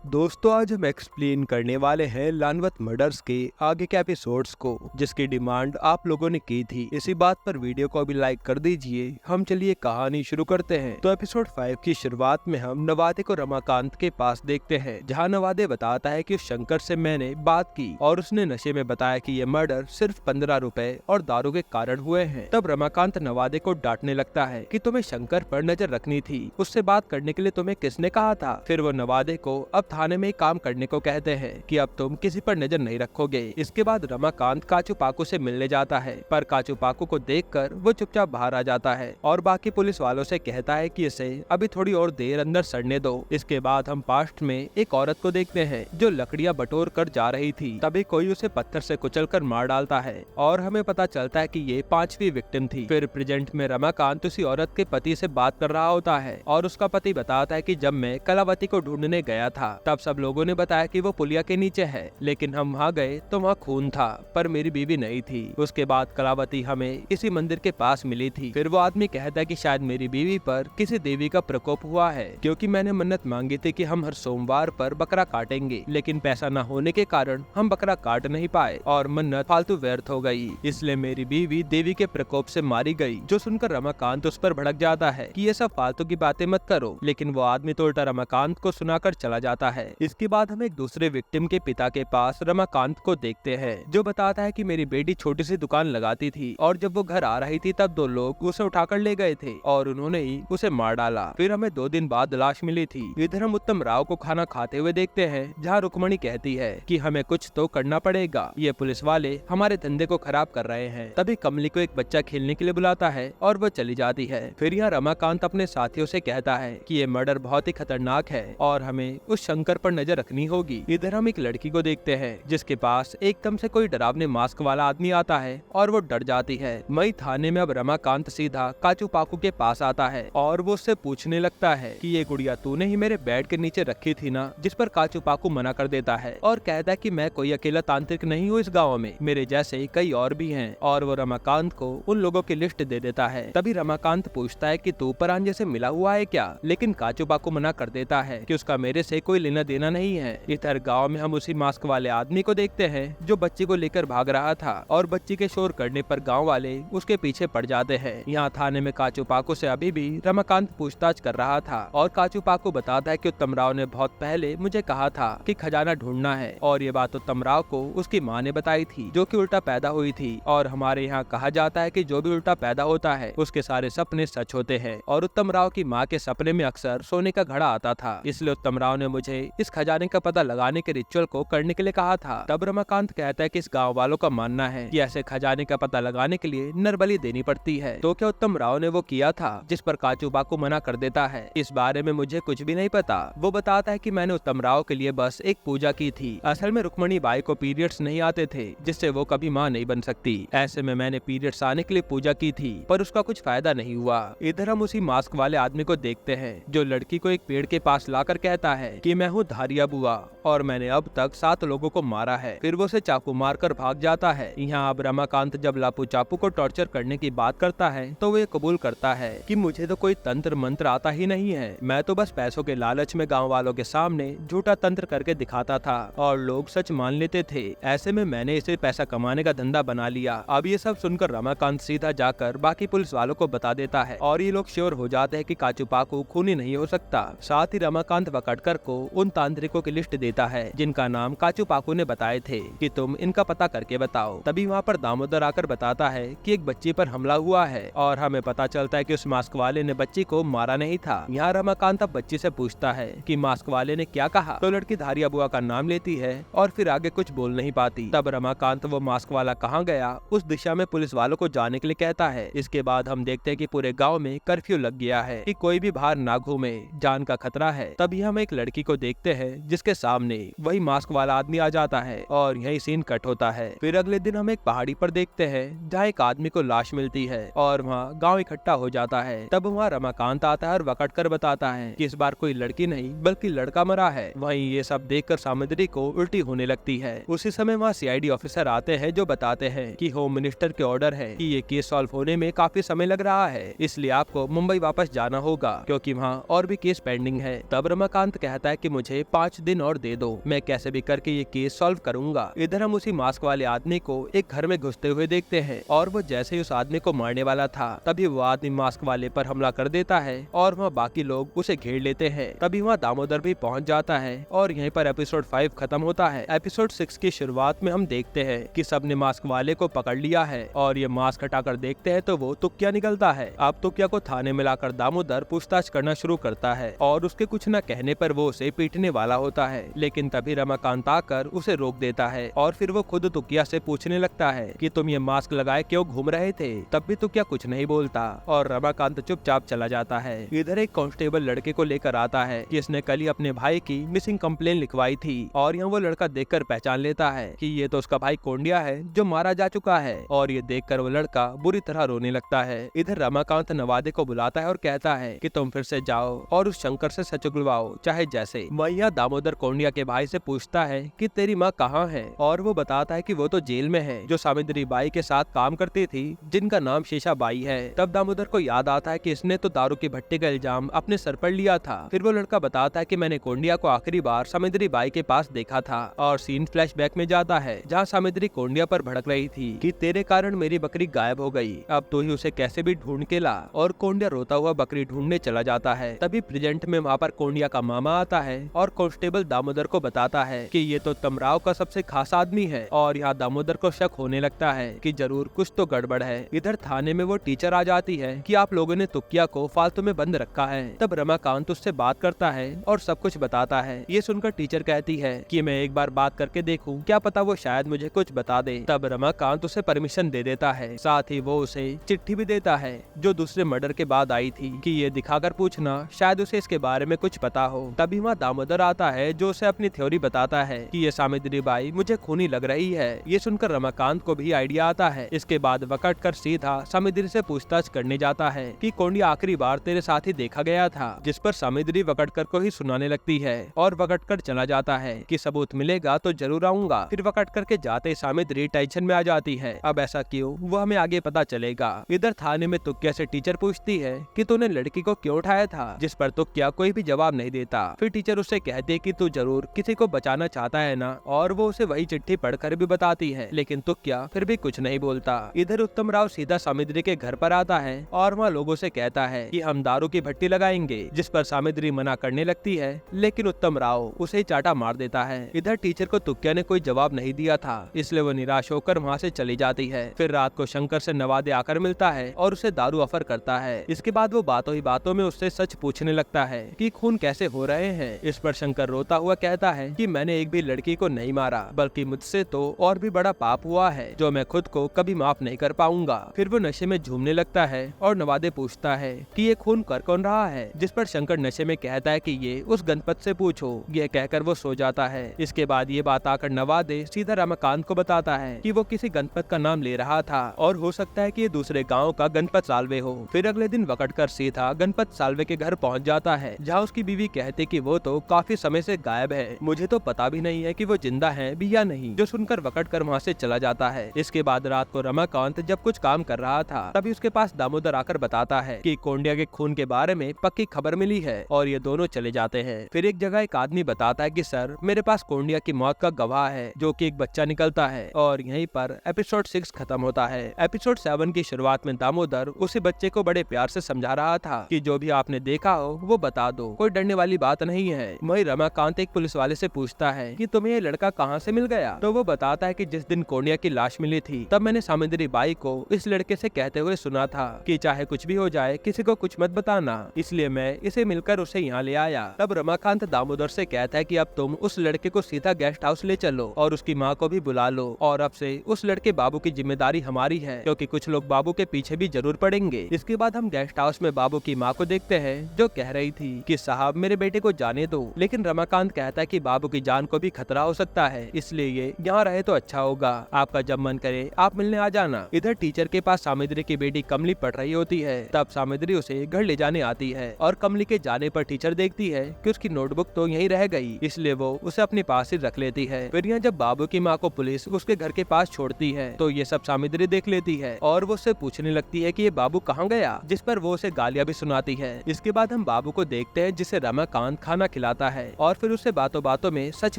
दोस्तों, आज हम एक्सप्लेन करने वाले हैं लानवत मर्डर्स के आगे के एपिसोड्स को, जिसकी डिमांड आप लोगों ने की थी। इसी बात पर वीडियो को भी लाइक कर दीजिए। हम चलिए कहानी शुरू करते हैं। तो एपिसोड 5 की शुरुआत में हम नवादे को रमाकांत के पास देखते हैं, जहां नवादे बताता है कि उस शंकर से मैंने बात की और उसने नशे में बताया कि ये मर्डर सिर्फ 15 रुपए और दारू के कारण हुए हैं। तब रमाकांत नवादे को डांटने लगता है कि तुम्हें शंकर पर नजर रखनी थी, उससे बात करने के लिए तुम्हें किसने कहा था। फिर वो नवादे को अब थाने में काम करने को कहते हैं कि अब तुम किसी पर नजर नहीं रखोगे। इसके बाद रमाकांत काचू पाकू से मिलने जाता है, पर काचू पाकू को देखकर वो चुपचाप बाहर आ जाता है और बाकी पुलिस वालों से कहता है कि इसे अभी थोड़ी और देर अंदर सड़ने दो। इसके बाद हम पास्ट में एक औरत को देखते हैं जो लकड़ियां बटोर कर जा रही थी। तभी कोई उसे पत्थर से कुचलकर मार डालता है और हमें पता चलता है कि ये 5वीं विक्टिम थी। फिर प्रेजेंट में रमाकांत उसी औरत के पति से बात कर रहा होता है और उसका पति बताता है कि जब मैं कलावती को ढूंढने गया था तब सब लोगों ने बताया कि वो पुलिया के नीचे है, लेकिन हम वहाँ गए तो वहाँ खून था, पर मेरी बीवी नहीं थी। उसके बाद कलावती हमें इसी मंदिर के पास मिली थी। फिर वो आदमी कहता है कि शायद मेरी बीवी पर किसी देवी का प्रकोप हुआ है, क्योंकि मैंने मन्नत मांगी थी कि हम हर सोमवार पर बकरा काटेंगे, लेकिन पैसा न होने के कारण हम बकरा काट नहीं पाए और मन्नत फालतू व्यर्थ हो गई, इसलिए मेरी बीवी देवी के प्रकोप से मारी गई। जो सुनकर रमाकांत उस पर भड़क जाता है कि ये सब फालतू की बातें मत करो, लेकिन वो आदमी तो उल्टा रमाकांत को सुनाकर चला जाता है। इसके बाद हम एक दूसरे विक्टिम के पिता के पास रमाकांत को देखते हैं, जो बताता है कि मेरी बेटी छोटी सी दुकान लगाती थी और जब वो घर आ रही थी तब 2 लोग उसे उठाकर ले गए थे और उन्होंने ही उसे मार डाला। फिर हमें 2 दिन बाद लाश मिली थी। इधर हम उत्तम राव को खाना खाते हुए देखते हैं, जहाँ रुक्मणी कहती है कि हमें कुछ तो करना पड़ेगा, ये पुलिस वाले हमारे धंधे को खराब कर रहे हैं। तभी कमली को एक बच्चा खेलने के लिए बुलाता है और वो चली जाती है। फिर यहाँ रमाकांत अपने साथियों से कहता है कि ये मर्डर बहुत ही खतरनाक है और हमें उस शंकर पर नजर रखनी होगी। इधर हम एक लड़की को देखते हैं जिसके पास एकदम से कोई डरावने मास्क वाला आदमी आता है और वो डर जाती है। मई थाने में अब रमाकांत सीधा काचू पाकू के पास आता है और वो उससे पूछने लगता है कि ये गुड़िया तूने ही मेरे बेड के नीचे रखी थी ना, जिस पर काचू पाकू मना कर देता है और कहता है कि मैं कोई अकेला तांत्रिक नहीं हूँ, इस गाँव में मेरे जैसे कई और भी हैं, और वो रमाकांत को उन लोगों की लिस्ट दे देता है। तभी रमाकांत पूछता है कि तू परांजे से मिला हुआ है क्या, लेकिन काचू पाकू मना कर देता है कि उसका मेरे से कोई लेना देना नहीं है। इधर गांव में हम उसी मास्क वाले आदमी को देखते हैं जो बच्ची को लेकर भाग रहा था और बच्ची के शोर करने पर गांव वाले उसके पीछे पड़ जाते हैं। यहाँ थाने में काचू पाकू से अभी भी रमाकांत पूछताछ कर रहा था और काचू पाकू बताता है कि उत्तम राव ने बहुत पहले मुझे कहा था कि खजाना ढूंढना है, और ये बात उत्तम राव को उसकी माँ ने बताई थी, जो कि उल्टा पैदा हुई थी। और हमारे यहाँ कहा जाता है कि जो भी उल्टा पैदा होता है उसके सारे सपने सच होते हैं, और उत्तम राव की माँ के सपने में अक्सर सोने का घड़ा आता था, इसलिए उत्तम राव ने मुझे इस खजाने का पता लगाने के रिचुअल को करने के लिए कहा था। तब रमाकांत कहता है कि इस गांव वालों का मानना है कि ऐसे खजाने का पता लगाने के लिए नरबली देनी पड़ती है। तो क्या उत्तम राव ने वो किया था जिस पर काचू पाकू मना कर देता है? इस बारे में मुझे कुछ भी नहीं पता। वो बताता है कि मैंने उत्तम राव के लिए बस एक पूजा की थी। असल में रुक्मणी बाई को पीरियड्स नहीं आते थे, जिससे वो कभी माँ नहीं बन सकती। ऐसे में मैंने पीरियड्स आने के लिए पूजा की थी, पर उसका कुछ फायदा नहीं हुआ। इधर हम उसी मास्क वाले आदमी को देखते हैं जो लड़की को एक पेड़ के पास लाकर कहता है कि मैं हूँ धारिया बुआ और मैंने अब तक 7 लोगों को मारा है। फिर वो उसे चाकू मारकर भाग जाता है। यहाँ अब रमाकांत जब लापू चापू को टॉर्चर करने की बात करता है तो वो ये कबूल करता है कि मुझे तो कोई तंत्र मंत्र आता ही नहीं है, मैं तो बस पैसों के लालच में गांव वालों के सामने झूठा तंत्र करके दिखाता था और लोग सच मान लेते थे। ऐसे में मैंने इसे पैसा कमाने का धंधा बना लिया। अब ये सब सुनकर रमाकांत सीधा जाकर बाकी पुलिस वालों को बता देता है और ये लोग श्योर हो जाते हैं कि काचू पाकू खूनी नहीं हो सकता। साथ ही रमाकांत वकटकर को उन तांत्रिकों की लिस्ट देता है जिनका नाम काचू पाकू ने बताए थे कि तुम इनका पता करके बताओ। तभी वहाँ पर दामोदर आकर बताता है कि एक बच्ची पर हमला हुआ है और हमें पता चलता है कि उस मास्क वाले ने बच्ची को मारा नहीं था। यहाँ रमाकांत अब बच्ची से पूछता है कि मास्क वाले ने क्या कहा, तो लड़की धारिया बुआ का नाम लेती है और फिर आगे कुछ बोल नहीं पाती। तब रमाकांत वो मास्क वाला कहाँ गया उस दिशा में पुलिस वालों को जाने के लिए कहता है। इसके बाद हम देखते हैं कि पूरे गाँव में कर्फ्यू लग गया है कि कोई भी बाहर ना घूमे, जान का खतरा है। तभी हम एक लड़की को देखते हैं जिसके सामने वही मास्क वाला आदमी आ जाता है और यही सीन कट होता है। फिर अगले दिन हम एक पहाड़ी पर देखते हैं जहाँ एक आदमी को लाश मिलती है और वहाँ गांव इकट्ठा हो जाता है। तब वहाँ रमाकांत आता है और वकटकर बताता है कि इस बार कोई लड़की नहीं बल्कि लड़का मरा है। वहीं ये सब देखकर सामग्री को उल्टी होने लगती है। उसी समय वहाँ सीआईडी ऑफिसर आते हैं जो बताते हैं कि होम मिनिस्टर के ऑर्डर है कि ये केस सॉल्व होने में काफी समय लग रहा है, इसलिए आपको मुंबई वापस जाना होगा क्योंकि वहाँ और भी केस पेंडिंग है। तब रमाकांत कहता है कि कि मुझे 5 दिन और दे दो, मैं कैसे भी करके ये केस सॉल्व करूंगा। इधर हम उसी मास्क वाले आदमी को एक घर में घुसते हुए देखते हैं और वो जैसे ही उस आदमी को मारने वाला था तभी वो आदमी मास्क वाले पर हमला कर देता है और वहाँ बाकी लोग उसे घेर लेते हैं। तभी वहाँ दामोदर भी पहुँच जाता है और यहीं पर एपिसोड 5 खत्म होता है। एपिसोड 6 की शुरुआत में हम देखते हैं कि सबने मास्क वाले को पकड़ लिया है और ये मास्क हटाकर देखते हैं तो वो तुक्या निकलता है। अब तुक्या को थाने में लाकर दामोदर पूछताछ करना शुरू करता है और उसके कुछ न कहने पर वो उसे पीटने वाला होता है, लेकिन तभी रमाकांत आकर उसे रोक देता है और फिर वो खुद तुक्या से पूछने लगता है कि तुम ये मास्क लगाए क्यों घूम रहे थे। तब भी तुक्या कुछ नहीं बोलता और रमाकांत चुपचाप चला जाता है। इधर एक कांस्टेबल लड़के को लेकर आता है कि इसने कल ही अपने भाई की मिसिंग कंप्लेन लिखवाई थी और यहाँ वो लड़का देखकर पहचान लेता है कि ये तो उसका भाई कोंडिया है जो मारा जा चुका है और ये देखकर वो लड़का बुरी तरह रोने लगता है। इधर रमाकांत नवादे को बुलाता है और कहता है कि तुम फिर से जाओ और उस शंकर से सच उगलवाओ चाहे जैसे। वहीं दामोदर कोंडिया के भाई से पूछता है कि तेरी माँ कहाँ है और वो बताता है कि वो तो जेल में है, जो सावित्री बाई के साथ काम करती थी जिनका नाम शेषा बाई है। तब दामोदर को याद आता है कि इसने तो दारू की भट्टी का इल्जाम अपने सर पर लिया था। फिर वो लड़का बताता है कि मैंने कोंडिया को आखिरी बार सावित्री बाई के पास देखा था और सीन फ्लैशबैक में जाता है जहाँ सावित्री कोंडिया पर भड़क रही थी कि तेरे कारण मेरी बकरी गायब हो गई, अब तो ही उसे कैसे भी ढूंढ के ला। और कोंडिया रोता हुआ बकरी ढूंढने चला जाता है। तभी प्रेजेंट में वहाँ पर कोंडिया का मामा आता है और कांस्टेबल दामोदर को बताता है कि ये तो तमराव का सबसे खास आदमी है और यहाँ दामोदर को शक होने लगता है कि जरूर कुछ तो गड़बड़ है। इधर थाने में वो टीचर आ जाती है कि आप लोगों ने तुक्या को फालतू में बंद रखा है। तब रमाकांत उससे बात करता है और सब कुछ बताता है। ये सुनकर टीचर कहती है कि मैं एक बार बात करके देखूं, क्या पता वो शायद मुझे कुछ बता दे। तब रमाकांत उसे परमिशन दे देता है, साथ ही वो उसे चिट्ठी भी देता है जो दूसरे मर्डर के बाद आई थी कि ये दिखाकर पूछना, शायद उसे इसके बारे में कुछ पता हो। तभी वहाँ दामोदर आता है जो उसे अपनी थ्योरी बताता है कि ये सावित्री बाई मुझे खूनी लग रही है। ये सुनकर रमाकांत को भी आइडिया आता है। इसके बाद वकट कर सीधा सावित्री से पूछताछ करने जाता है कि कोंडिया आखिरी बार तेरे साथ ही देखा गया था, जिस पर सावित्री वकटकर को ही सुनाने लगती है और वकटकर चला जाता है कि सबूत मिलेगा तो जरूर आऊंगा। फिर वकटकर के जाते सावित्री टेंशन में आ जाती है। अब ऐसा क्यों, वो हमें आगे पता चलेगा। इधर थाने में तुक्या से टीचर पूछती है कि तूने लड़की को क्यों उठाया था, जिस पर तुक्या कोई भी जवाब नहीं देता। फिर टीचर उससे कहती है कि तू जरूर किसी को बचाना चाहता है ना, और वो उसे वही चिट्ठी पढ़कर भी बताती है, लेकिन तुक्या फिर भी कुछ नहीं बोलता। इधर उत्तम राव सीधा सावित्री के घर पर आता है और वहाँ लोगों से कहता है कि हम दारू की भट्टी लगाएंगे, जिस पर सावित्री मना करने लगती है, लेकिन उत्तम राव उसे चाटा मार देता है। इधर टीचर को तुक्या ने कोई जवाब नहीं दिया था, इसलिए वो निराश होकर वहाँ से चली जाती है। फिर रात को शंकर से नवादे आकर मिलता है और उसे दारू ऑफर करता है। इसके बाद वो बातों ही बातों में उससे सच पूछने लगता है कि खून कैसे हो रहे हैं। इस पर शंकर रोता हुआ कहता है कि मैंने एक भी लड़की को नहीं मारा, बल्कि मुझसे तो और भी बड़ा पाप हुआ है जो मैं खुद को कभी माफ नहीं कर पाऊंगा। फिर वो नशे में झूमने लगता है और नवादे पूछता है कि ये खून कर कौन रहा है, जिस पर शंकर नशे में कहता है कि ये उस गणपत से पूछो। ये कहकर वो सो जाता है। इसके बाद ये बात आकर नवादे सीधा रमाकांत को बताता है कि वो किसी गणपत का नाम ले रहा था और हो सकता है कि ये दूसरे गांव का गणपत साल्वे हो। फिर अगले दिन वकटकर सीधा गणपत साल्वे के घर पहुंच जाता है, जहां उसकी बीवी कहती कि वो तो काफी समय से गायब है, मुझे तो पता भी नहीं है कि वो जिंदा है भी या नहीं। जो सुनकर वकटकर वहाँ से चला जाता है। इसके बाद रात को रमाकांत जब कुछ काम कर रहा था तभी उसके पास दामोदर आकर बताता है कि कोंडिया के खून के बारे में पक्की खबर मिली है और ये दोनों चले जाते हैं। फिर एक जगह एक आदमी बताता है कि सर, मेरे पास कोंडिया की मौत का गवाह है, जो कि एक बच्चा निकलता है। और यहीं पर एपिसोड 6 खत्म होता है। एपिसोड 7 की शुरुआत में दामोदर उसी बच्चे को बड़े प्यार से समझा रहा था कि जो भी आपने देखा हो वो बता दो, कोई डरने वाली बात नहीं है। वही रमाकांत एक पुलिस वाले से पूछता है कि तुम्हें ये लड़का कहाँ से मिल गया, तो वो बताता है कि जिस दिन कोंडिया की लाश मिली थी तब मैंने सावित्री बाई को इस लड़के से कहते हुए सुना था कि चाहे कुछ भी हो जाए किसी को कुछ मत बताना, इसलिए मैं इसे मिलकर उसे यहाँ ले आया। तब रमाकांत दामोदर से कहता है कि अब तुम उस लड़के को सीधा गेस्ट हाउस ले चलो और उसकी माँ को भी बुला लो, और अब से उस लड़के बाबू की जिम्मेदारी हमारी है, क्योंकि कुछ लोग बाबू के पीछे भी जरूर पड़ेंगे। इसके बाद हम गेस्ट हाउस में बाबू की माँ को देखते हैं, जो कह रही थी कि साहब मेरे बेटे को जाने दो, लेकिन रमाकांत कहता है कि बाबू की जान को भी खतरा हो सकता है, इसलिए ये यहाँ रहे तो अच्छा होगा, आपका जब मन करे आप मिलने आ जाना। इधर टीचर के पास सावित्री की बेटी कमली पढ़ रही होती है। तब सावित्री उसे घर ले जाने आती है और कमली के जाने पर टीचर देखती है कि उसकी नोटबुक तो यहीं रह गई, इसलिए वो उसे अपने पास ही रख लेती है। फिर यहाँ जब बाबू की माँ को पुलिस उसके घर के पास छोड़ती है तो ये सब सावित्री देख लेती है और वो उससे पूछने लगती है कि ये बाबू कहाँ गया, जिस पर वो उसे गालियाँ भी सुनाती है। इसके बाद हम बाबू को देखते हैं जिसे रमाकांत खाना खिलाता है और फिर उससे बातों बातों में सच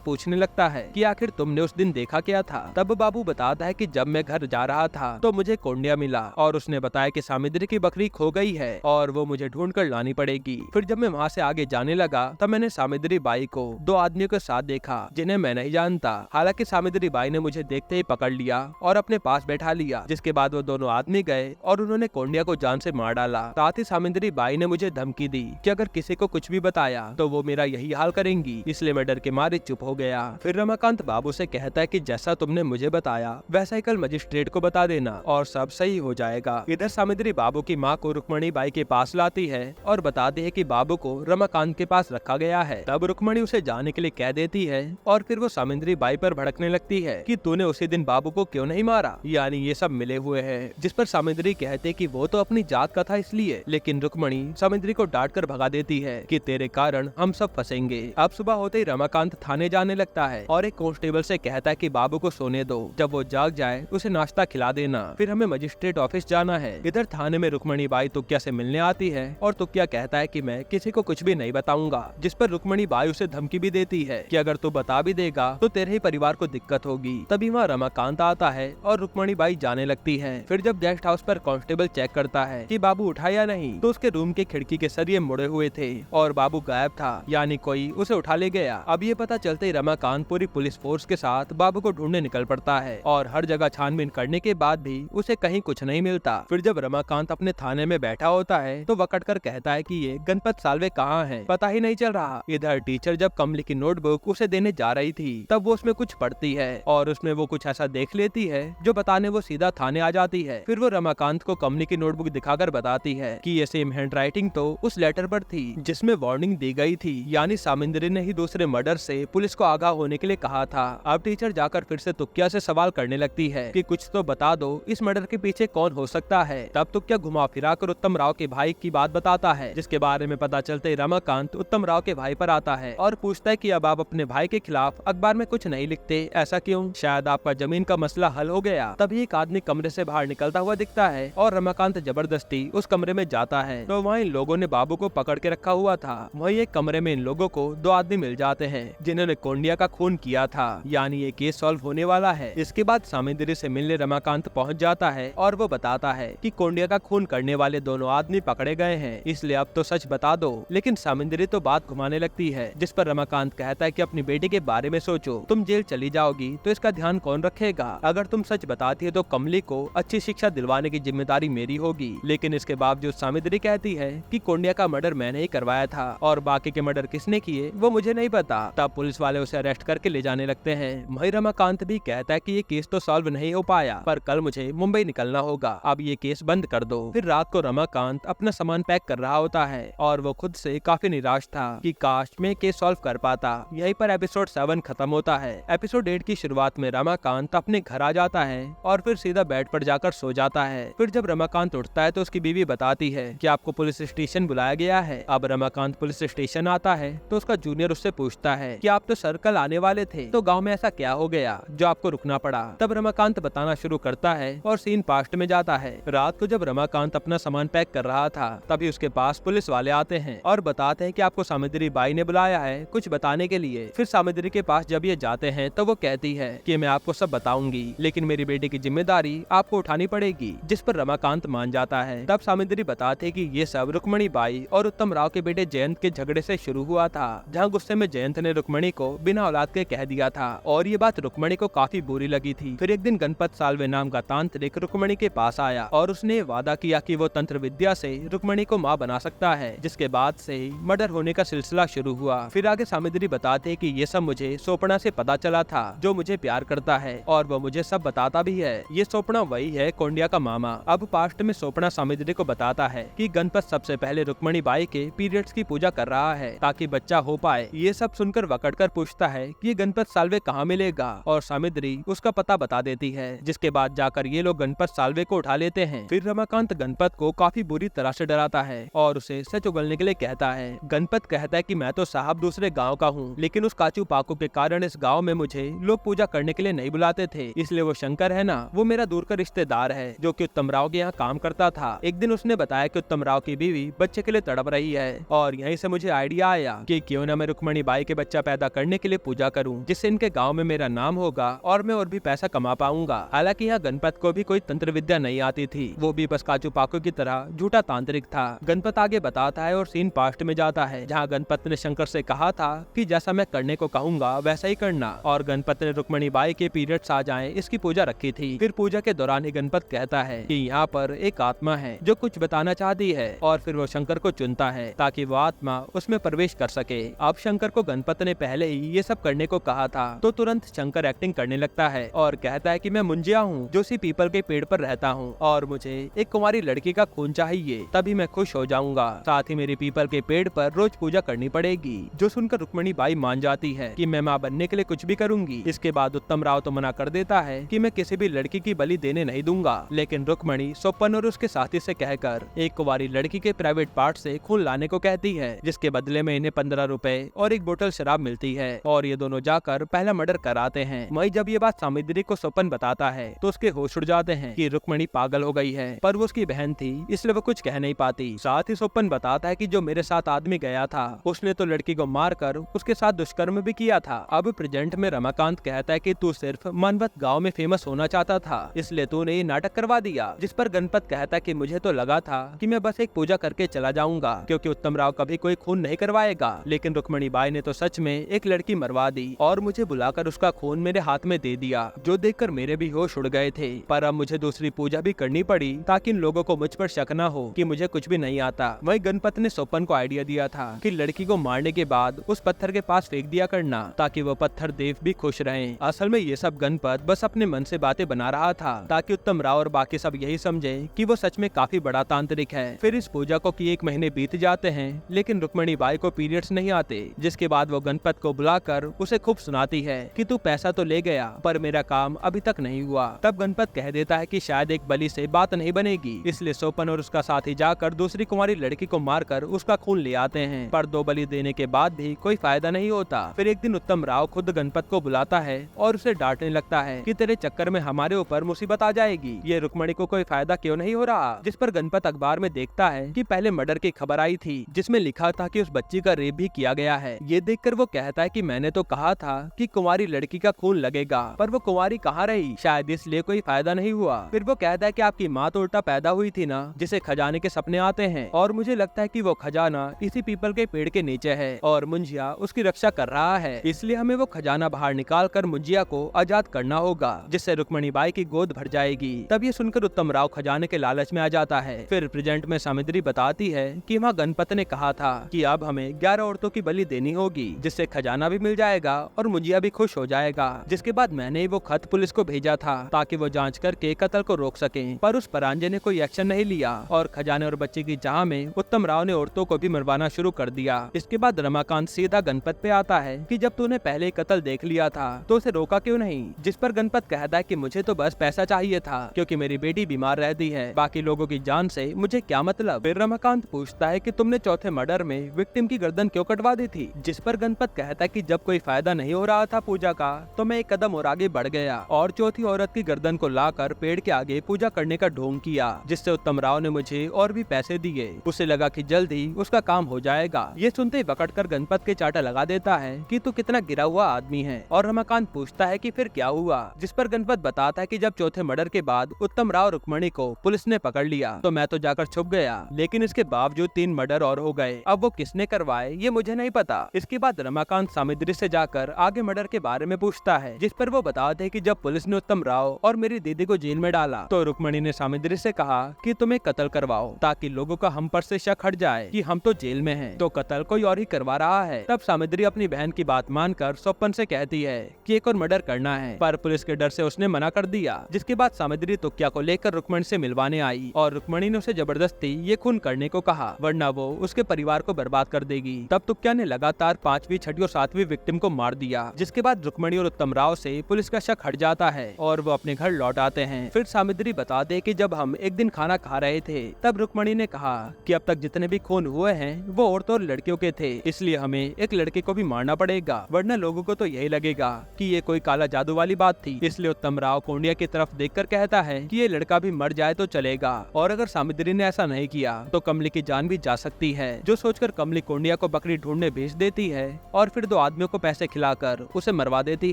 पूछने लगता है कि आखिर तुमने उस दिन देखा क्या था। तब बाबू बताता है कि जब मैं घर जा रहा था तो मुझे कोंडिया मिला और उसने बताया कि सामिद्री की बकरी खो गई है और वो मुझे ढूंढ कर लानी पड़ेगी। फिर जब मैं वहाँ से आगे जाने लगा तब मैंने सामिद्री बाई को दो आदमियों के साथ देखा जिन्हें मैं नहीं जानता। हालांकि सामिद्री बाई ने मुझे देखते ही पकड़ लिया और अपने पास बैठा लिया, जिसके बाद वो दोनों आदमी गए और उन्होंने कोंडिया को जान से मार डाला। साथ ही सामिद्री बाई ने मुझे धमकी दी कि अगर किसी को कुछ भी बताया तो वो मेरा यही हाल करेंगी, इसलिए मैं डर के मारे चुप हो गया। फिर रमाकांत बाबू से कहता है कि जैसा तुमने मुझे बताया वैसा ही कल मजिस्ट्रेट को बता देना और सब सही हो जाएगा। इधर सामिद्री बाबू की माँ को रुक्मणी बाई के पास लाती है और बताती है कि बाबू को रमाकांत के पास रखा गया है। तब रुक्मणी उसे जाने के लिए कह देती है और फिर वो सामिद्री बाई पर भड़कने लगती है कि तूने उसी दिन बाबू को क्यों नहीं मारा, यानी ये सब मिले हुए हैं। जिस पर सामिद्री कहते कि वो तो अपनी जात का था इसलिए, लेकिन रुक्मणी सामिद्री को डांट कर भगा देती है कि तेरे कारण हम सब फंसेंगे। अब सुबह होते ही रमाकांत थाने जाने लगता है और एक कांस्टेबल से कहता है कि बाबू को सोने दो, जब वो जाग जाए उसे नाश्ता खिला देना, फिर हमें मजिस्ट्रेट ऑफिस जाना है। इधर थाने में रुक्मणी बाई तुक्या से मिलने आती है और तुक्या कहता है कि मैं किसी को कुछ भी नहीं बताऊंगा, जिस पर रुक्मणी बाई उसे धमकी भी देती है कि अगर तू बता भी देगा तो तेरे ही परिवार को दिक्कत होगी। तभी वहाँ रमाकांत आता है और रुक्मणी बाई जाने लगती है। फिर जब गेस्ट हाउस पर कांस्टेबल चेक करता है कि बाबू उठा या नहीं तो उसके रूम के खिड़की के सरिये मुड़े हुए थे और बाबू गायब था, यानी कोई उसे उठा ले गया। अब ये पता चलते ही रमाकांत पूरी पुलिस फोर्स के साथ बाबू को ढूंढने निकल पड़ता है और हर जगह छानबीन करने के बाद भी उसे कहीं कुछ नहीं मिलता। फिर जब रमाकांत अपने थाने में बैठा होता है तो वकट कर कहता है कि ये गणपत साल्वे कहाँ है, पता ही नहीं चल रहा। इधर टीचर जब कमली की नोटबुक उसे देने जा रही थी तब वो उसमें कुछ पढ़ती है और उसमें वो कुछ ऐसा देख लेती है जो बताने वो सीधा थाने आ जाती है। फिर वो रमाकांत को कमली की नोटबुक दिखाकर बताती है कि ये सेम हैंडराइटिंग तो उस लेटर पर थी जिसमें वार्निंग दी गई थी, यानी सामिंद्री ने ही दूसरे मर्डर से पुलिस को आगाह होने के लिए कहा था। अब टीचर जाकर फिर से तुक्या से सवाल करने लगती है कि कुछ तो बता दो, इस मर्डर के पीछे कौन हो सकता है। तब तुक्या घुमा फिरा कर उत्तम राव के भाई की बात बताता है, जिसके बारे में पता चलते रमाकांत उत्तम राव के भाई पर आता है और पूछता है कि अब आप अपने भाई के खिलाफ अखबार में कुछ नहीं लिखते, ऐसा क्यों? शायद आपका जमीन का मसला हल हो गया। तभी एक आदमी कमरे से बाहर निकलता हुआ दिखता है और रमाकांत जबरदस्ती उस कमरे में जाता है तो वहाँ इन लोगों ने बाबू को पकड़ के रखा हुआ था। वही एक कमरे में इन लोगों को दो आदमी मिल जाते हैं जिन्होंने कोंडिया का खून किया था, यानी ये केस सॉल्व होने वाला है। इसके बाद सामिंद्री से मिलने रमाकांत पहुंच जाता है और वो बताता है कि कोंडिया का खून करने वाले दोनों आदमी पकड़े गए हैं, इसलिए अब तो सच बता दो। लेकिन सामिंद्री तो बात घुमाने लगती है, जिस पर रमाकांत कहता है कि अपनी बेटी के बारे में सोचो, तुम जेल चली जाओगी तो इसका ध्यान कौन रखेगा? अगर तुम सच बताती है तो कमली को अच्छी शिक्षा दिलवाने की जिम्मेदारी मेरी होगी। लेकिन इसके बावजूद सामिंद्री कहती है कि कोंडिया का मर्डर मैंने ही करवाया था और बाकी के मर्डर किसने किए वो मुझे नहीं पता। तब पुलिस वाले उसे अरेस्ट करके ले जाने लगते हैं। वही रमाकांत भी कहता है कि ये केस तो सॉल्व नहीं हो पाया, पर कल मुझे मुंबई निकलना होगा, अब ये केस बंद कर दो। फिर रात को रमाकांत अपना सामान पैक कर रहा होता है और वो खुद से काफी निराश था कि काश में केस सॉल्व कर पाता। यहीं पर एपिसोड 7 खत्म होता है। एपिसोड 8 की शुरुआत में रमाकांत अपने घर आ जाता है और फिर सीधा बेड पर जाकर सो जाता है। फिर जब रमाकांत उठता है तो उसकी बीवी बताती है कि आपको पुलिस स्टेशन बुलाया गया है। अब रमाकांत पुलिस स्टेशन आता है तो उसका जूनियर उससे पूछता है कि आप तो सर्कल आने वाले थे, तो गांव में ऐसा क्या हो गया जो आपको रुकना पड़ा? तब रमाकांत बताना शुरू करता है और सीन पास्ट में जाता है। रात को जब रमाकांत अपना सामान पैक कर रहा था तभी उसके पास पुलिस वाले आते हैं और बताते हैं कि आपको सामिंद्री बाई ने बुलाया है कुछ बताने के लिए। फिर सामिंद्री के पास जब ये जाते हैं तो वो कहती है कि मैं आपको सब बताऊंगी, लेकिन मेरी बेटी की जिम्मेदारी आपको उठानी पड़ेगी, जिस पर रमाकांत मान जाता है। तब सामिंद्री बताते हैं कि ये सब रुक्मणी बाई और उत्तम राव के बेटे जयंत के झगड़े से शुरू हुआ था, जहाँ गुस्से में जयंत ने रुक्मणी को बिना औलाद के कह दिया था और ये बात रुक्मणी को काफी बुरी लगी थी। फिर एक दिन गणपत साल्वे नाम का तांत्रिक रुक्मणी के पास आया और उसने वादा किया कि वो तंत्र विद्या से रुक्मणी को माँ बना सकता है, जिसके बाद से मर्डर होने का सिलसिला शुरू हुआ। फिर आगे सामिंद्री बताते कि ये सब मुझे सोपना से पता चला था जो मुझे प्यार करता है और वो मुझे सब बताता भी है। ये सोपना वही है कोंडिया का मामा। अब पास्ट में सोपना सामिंद्री को बताता है कि गणपत सबसे पहले रुक्मणी बाई के पीरियड्स की पूजा कर रहा है ताकि बच्चा हो पाए। ये सब सुनकर वकड़ कर पूछता है कि ये गणपत साल्वे कहाँ मिलेगा और सामिंद्री उसका पता बता देती है, जिसके बाद जाकर ये लोग गणपत साल्वे को उठा लेते हैं। फिर रमाकांत गणपत को काफी बुरी तरह से डराता है और उसे सच उगलने के लिए कहता है। गणपत कहता है कि मैं तो साहब दूसरे गांव का हूँ, लेकिन उस काचू पाकू के कारण इस गांव में मुझे लोग पूजा करने के लिए नहीं बुलाते थे, इसलिए वो शंकर है ना, वो मेरा दूर का रिश्तेदार है जो कि उत्तम राव के यहाँ काम करता था। एक दिन उसने बताया कि उत्तम राव की बीवी बच्चे के लिए तड़प रही है और यहीं से मुझे आइडिया आया आया कि क्यों न मैं रुक्मणी बाई के बच्चा पैदा करने के लिए पूजा करूं, जिससे इनके गांव में मेरा नाम होगा और मैं और भी पैसा कमा पाऊंगा। हालांकि यहाँ गणपत को भी कोई तंत्र विद्या नहीं आती थी, वो भी बस काचू पाकू की तरह झूठा तांत्रिक था। गणपत आगे बताता है और सीन पास्ट में जाता है, जहाँ गणपत ने शंकर से कहा था कि जैसा मैं करने को कहूंगा वैसा ही करना, और गणपत ने रुक्मणी बाई के पीरियड्स आ जाएं इसकी पूजा रखी थी। फिर पूजा के दौरान ही गणपत कहता है कि यहाँ पर एक आत्मा है जो कुछ बताना चाहती है, और फिर वो शंकर को चुनता है ताकि वो आत्मा उसमें प्रवेश कर सके। अब शंकर को गणपत ने पहले ही ये सब करने को कहा था, तो तुरंत शंकर एक्टिंग करने लगता है और कहता है कि मैं मुंजिया हूँ जो सी पीपल के पेड़ पर रहता हूँ, और मुझे एक कुंवारी लड़की का खून चाहिए, तभी मैं खुश हो जाऊंगा। साथ ही मेरी पीपल के पेड़ पर रोज पूजा करनी पड़ेगी। जो सुनकर रुक्मणी बाई मान जाती है कि मैं माँ बनने के लिए कुछ भी करूंगी। इसके बाद उत्तम राव तो मना कर देता है कि मैं किसी भी लड़की की बलि देने नहीं दूंगा, लेकिन रुक्मणी सोपन और उसके साथी से कहकर एक कुंवारी लड़की के प्राइवेट पार्ट से खून लाने को कहती है, जिसके बदले में इन्हें 15 रुपए और एक बोतल शराब मिलती है, और ये दोनों जाकर पहला मर्डर कराते हैं। वहीं जब ये बात सामिद्री को सोपन बताता है तो उसके होश उड़ जाते हैं कि रुक्मणी पागल हो गई है, पर वो उसकी बहन थी इसलिए वो कुछ कह नहीं पाती। साथ ही सोपन बताता है कि जो मेरे साथ आदमी गया था उसने तो लड़की को मारकर उसके साथ दुष्कर्म भी किया था। अब प्रेजेंट में रमाकांत कहता है कि तू सिर्फ मानवत गांव में फेमस होना चाहता था, इसलिए तूने ये नाटक करवा दिया। जिस पर गणपत कहता है कि मुझे तो लगा था कि मैं बस एक पूजा करके चला जाऊंगा, क्योंकि उत्तम राव कभी कोई खून नहीं करवाएगा, लेकिन रुक्मणी बाई ने तो सच में एक लड़की मरवा दी और मुझे बुलाकर उसका खून मेरे हाथ में दे दिया, जो देखकर मेरे भी होश उड़ गए थे। पर अब मुझे दूसरी पूजा भी करनी पड़ी ताकि इन लोगों को मुझ पर शक न हो कि मुझे कुछ भी नहीं आता। वहीं गणपत ने सोपन को आइडिया दिया था कि लड़की को मारने के बाद उस पत्थर के पास फेंक दिया करना, ताकि वो पत्थर देव भी खुश रहें। असल में ये सब गणपत बस अपने मन से बातें बना रहा था ताकि उत्तम राव और बाकी सब यही समझे कि वो सच में काफी बड़ा तांत्रिक है। फिर इस पूजा को किए 1 महीने बीत जाते हैं, लेकिन रुक्मणी बाई को पीरियड्स नहीं आते, जिसके बाद वो गणपत को बुलाकर उसे खूब सुनाती है कि तू पैसा तो ले गया पर मेरा काम अभी तक नहीं हुआ। तब गणपत कह देता है कि शायद एक बलि से बात नहीं बनेगी, इसलिए सोपन और उसका साथी जाकर दूसरी कुंवारी लड़की को मारकर उसका खून ले आते हैं, पर 2 बलि देने के बाद भी कोई फायदा नहीं होता। फिर एक दिन उत्तम राव खुद गणपत को बुलाता है और उसे डांटने लगता है कि तेरे चक्कर में हमारे ऊपर मुसीबत आ जाएगी, ये रुक्मणी को कोई फायदा क्यों नहीं हो रहा। जिस पर गणपत अखबार में देखता है कि पहले मर्डर की खबर आई थी जिसमें लिखा था कि उस बच्ची का रेप भी किया गया है। ये देखकर वो कहता है कि मैंने तो कहा था कि कुंवारी लड़की का खून लगेगा, पर वो कुंवारी कहाँ रही, शायद इसलिए कोई फायदा नहीं हुआ। फिर वो कहता है कि आपकी माँ तो उल्टा पैदा हुई थी ना, जिसे खजाने के सपने आते हैं, और मुझे लगता है कि वो खजाना इसी पीपल के पेड़ के नीचे है और मुंजिया उसकी रक्षा कर रहा है, इसलिए हमें वो खजाना बाहर निकाल कर मुंजिया को आजाद करना होगा, जिससे रुक्मणी बाई की गोद भर जाएगी। तब ये सुनकर उत्तम राव खजाने के लालच में आ जाता है। फिर प्रेजेंट में सामिद्री बताती है कि वहाँ गणपत ने कहा था कि अब हमें 11 औरतों की बलि देनी होगी, जिससे खजाना भी मिल जाएगा और मुंजिया भी खुश हो जाएगा। जिसके बाद मैंने वो खत पुलिस को भेजा था ताकि वो जांच करके कत्ल को रोक सके, पर उस परांजे ने कोई एक्शन नहीं लिया और खजाने और बच्चे की चाह में उत्तम राव ने औरतों को भी मरवाना शुरू कर दिया। इसके बाद रमाकांत सीधा गणपत पे आता है कि जब तूने पहले कत्ल देख लिया था तो उसे रोका क्यों नहीं। जिस पर गणपत कहता है कि मुझे तो बस पैसा चाहिए था, क्योंकि मेरी बेटी बीमार रहती है, बाकी लोगों की जान से मुझे क्या मतलब। फिर रमाकांत पूछता है कि तुमने चौथे मर्डर में विक्टिम की गर्दन क्यों कटवा दी थी। जिस पर गणपत कहता है कि जब कोई फायदा नहीं हो रहा था पूजा का, तो मैं एक कदम और आगे बढ़ गया और चौथी औरत की गर्दन को लाकर पेड़ के आगे पूजा करने का ढोंग किया, जिससे उत्तम राव ने मुझे और भी पैसे दिए। उसे लगा कि जल्द ही उसका काम हो जाएगा। ये सुनते ही पकड़ कर गणपत के चाटा लगा देता है कि तू कितना गिरा हुआ आदमी है, और रमाकांत पूछता है कि फिर क्या हुआ। जिस पर गणपत बताता है कि जब चौथे मर्डर के बाद उत्तम राव रुक्मणी को पुलिस ने पकड़ लिया तो मैं तो जाकर छुप गया, लेकिन इसके बावजूद 3 मर्डर और हो गए। अब वो किसने करवाए ये मुझे नहीं पता। इसके बाद रमाकांत सामिद्री से जाकर आगे मर्डर के बारे में पूछता है, जिस पर वो बताते हैं कि जब पुलिस ने उत्तम राव और मेरी दीदी को जेल में डाला तो रुक्मणी ने सामिद्री से कहा कि तुम्हें कत्ल करवाओ ताकि लोगों का हम पर से शक हट जाए कि हम तो जेल में हैं, तो कत्ल कोई और ही करवा रहा है। तब सामिद्री अपनी बहन की बात मानकर सोपन से कहती है कि एक और मर्डर करना है, पर पुलिस के डर से उसने मना कर दिया। जिसके बाद सामिद्री तुक्या को लेकर रुक्मणी से मिलवाने आई और रुक्मणी ने उसे जबरदस्ती ये खून करने को कहा, वरना वो उसके परिवार को बर्बाद कर देगी। तब तुक्या ने लगातार 5वीं, 6वीं और 7वीं विक्टिम को मार दिया। जिसके बाद रुक्मणी और उत्तम राव से पुलिस का शक हट जाता है और वो अपने घर लौट आते हैं। फिर सामिद्री बताते हैं कि जब हम एक दिन खाना खा रहे थे तब रुक्मणी ने कहा कि अब तक जितने भी खून हुए हैं वो औरतों और लड़कियों के थे, इसलिए हमें एक लड़के को भी मारना पड़ेगा, वरना लोगों को तो यही लगेगा कि ये कोई काला जादू वाली बात थी। इसलिए उत्तम राव कोंडिया की तरफ देखकर कहता है कि ये लड़का भी मर जाए तो चलेगा, और अगर सामिद्री ने ऐसा नहीं किया तो कमली की जान भी जा सकती है। जो सोचकर कमली कोंडिया को बकरी ढूंढने भेज देती है और फिर 2 आदमियों को पैसे खिलाकर उसे मरवा देती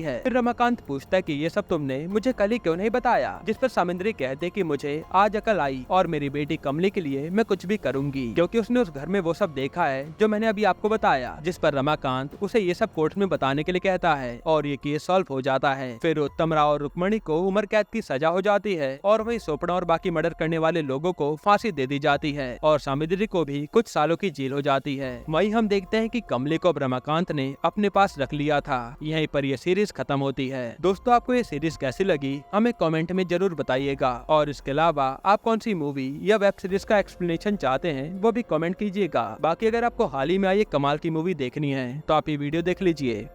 है। फिर रमाकांत पूछता है कि ये सब तुमने मुझे कल ही क्यों नहीं बताया, जिस पर सामिंद्री कहते कि मुझे आज अकल आई और मेरी बेटी कमली के लिए मैं कुछ भी करूंगी, क्योंकि उसने उस घर में वो सब देखा है जो मैंने अभी आपको बताया। जिस पर रमाकांत उसे ये सब कोर्ट में बताने के लिए कहता है और ये केस सॉल्व हो जाता है। फिर उत्तम राव और रुक्मणी को उम्र कैद की सजा हो जाती है और वही सोपड़ा और बाकी मर्डर करने वाले लोगों को फांसी दे दी जाती है और सामिंद्री को भी कुछ सालों की जेल हो जाती है। वहीं हम देखते हैं कि कमली को अब रमाकांत ने अपने पास रख लिया था। यहीं पर यह सीरीज खत्म होती है। दोस्तों, आपको ये सीरीज कैसी लगी हमें कमेंट में जरूर बताइएगा और इसके अलावा आप कौन सी मूवी या वेब सीरीज का एक्सप्लेनेशन चाहते हैं वो भी कमेंट कीजिएगा। बाकी अगर आपको हाल ही में आई एक कमाल की मूवी देखनी है तो आप ये वीडियो देख लीजिए।